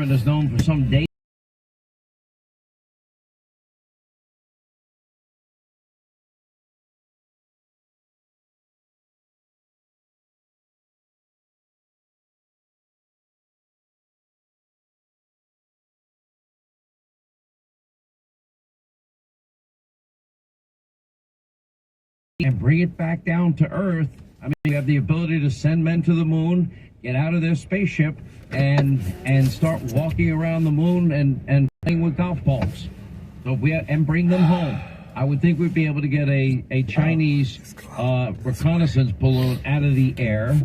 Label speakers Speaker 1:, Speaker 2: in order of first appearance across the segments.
Speaker 1: is known for some data and bring it back down to Earth. I mean, you have the ability to send men to the moon, get out of their spaceship, and start walking around the moon and playing with golf balls. So and bring them home. I would think we'd be able to get a Chinese reconnaissance balloon out of the air.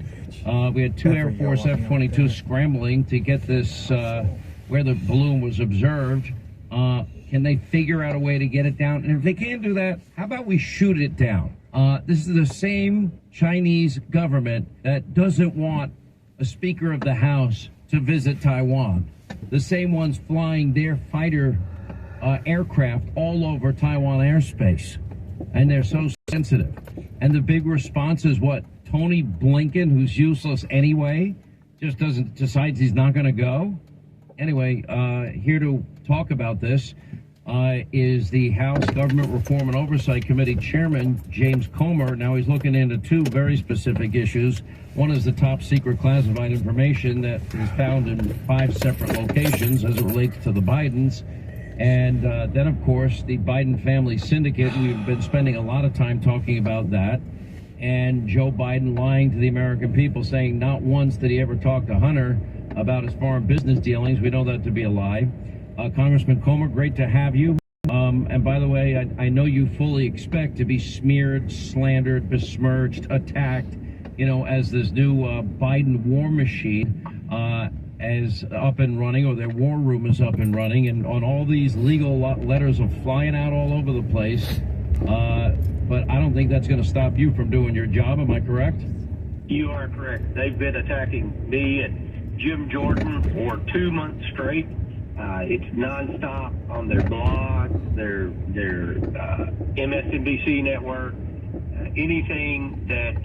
Speaker 1: We had two Air Force F-22s scrambling to get this where the balloon was observed. Can they figure out a way to get it down? And if they can't do that, how about we shoot it down? This is the same Chinese government that doesn't want a Speaker of the House to visit Taiwan. The same ones flying their fighter aircraft all over Taiwan airspace. And they're so sensitive. And the big response is what? Tony Blinken, who's useless anyway, just decides he's not going to go? Anyway, here to talk about this is the House Government Reform and Oversight Committee Chairman, James Comer. Now he's looking into two very specific issues. One is the top secret classified information that is found in 5 separate locations as it relates to the Bidens. And then, of course, the Biden family syndicate. We've been spending a lot of time talking about that. And Joe Biden lying to the American people, saying not once did he ever talk to Hunter about his foreign business dealings. We know that to be a lie. Congressman Comer, great to have you. And by the way, I know you fully expect to be smeared, slandered, besmirched, attacked, as this new Biden war machine is up and running, or their war room is up and running, and on all these legal letters are flying out all over the place. But I don't think that's going to stop you from doing your job. Am I correct?
Speaker 2: You are correct. They've been attacking me and Jim Jordan for 2 months straight. It's nonstop on their blog, their MSNBC network, anything that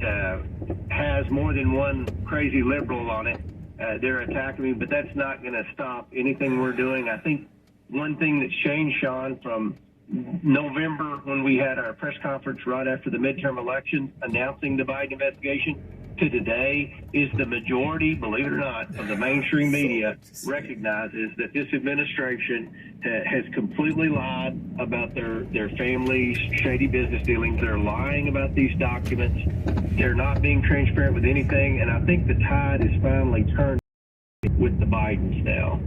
Speaker 2: has more than one crazy liberal on it. They're attacking me, but that's not going to stop anything we're doing. I think one thing that's changed, Sean, from November when we had our press conference right after the midterm elections announcing the Biden investigation to today is the majority, believe it or not, of the mainstream media recognizes that this administration has completely lied about their family's shady business dealings. They're lying about these documents. They're not being transparent with anything. And I think the tide is finally turned with the Bidens now.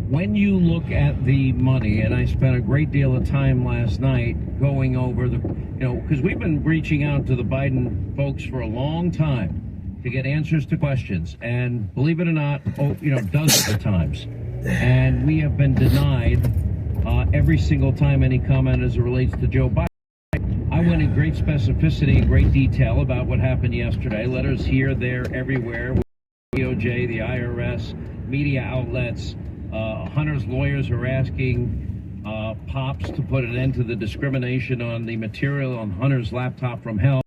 Speaker 1: When you look at the money, and I spent a great deal of time last night going over because we've been reaching out to the Biden folks for a long time to get answers to questions, and believe it or not, dozens of times. And we have been denied every single time any comment as it relates to Joe Biden. I went in great specificity and great detail about what happened yesterday. Letters here, there, everywhere. The DOJ, the IRS, media outlets. Hunter's lawyers are asking Pops to put an end to the discrimination on the material on Hunter's laptop from hell.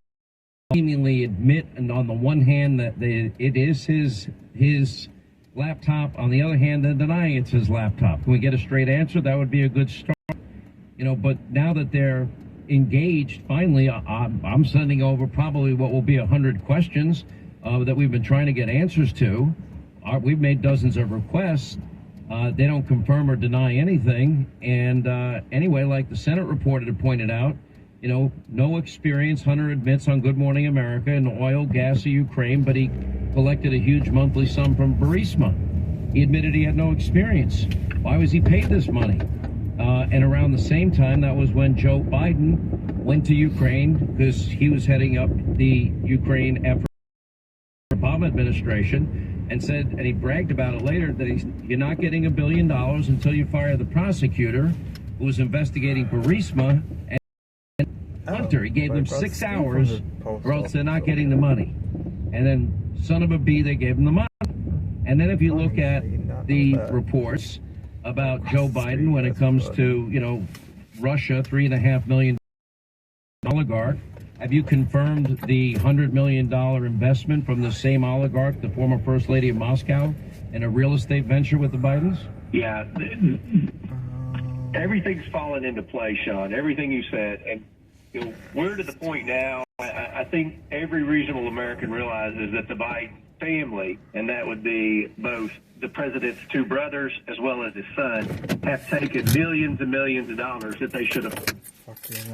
Speaker 1: Seemingly admit, and on the one hand, that it is his laptop. On the other hand, they're denying it's his laptop. Can we get a straight answer? That would be a good start. But now that they're engaged, finally, I'm sending over probably what will be 100 questions that we've been trying to get answers to. We've made dozens of requests. They don't confirm or deny anything. And anyway, like the Senate report had pointed out, no experience, Hunter admits on Good Morning America, in oil, gas, or Ukraine, but he collected a huge monthly sum from Burisma. He admitted he had no experience. Why was he paid this money? And around the same time, that was when Joe Biden went to Ukraine because he was heading up the Ukraine effort for the Obama administration, and he bragged about it later, that you're not getting $1 billion until you fire the prosecutor who was investigating Burisma. Hunter, he gave them 6 hours, or else they're not getting the money. And then, son of a bee, they gave him the money. And then if you look at the reports about Joe Biden when it comes to, Russia, $3.5 million oligarch, Have you confirmed the $100 million investment from the same oligarch, the former First Lady of Moscow, in a real estate venture with the Bidens?
Speaker 2: Yeah, everything's fallen into place, Sean. Everything you said, and we're to the point now. I think every reasonable American realizes that the Biden family, and that would be both the president's two brothers as well as his son, have taken millions and millions of dollars that they should have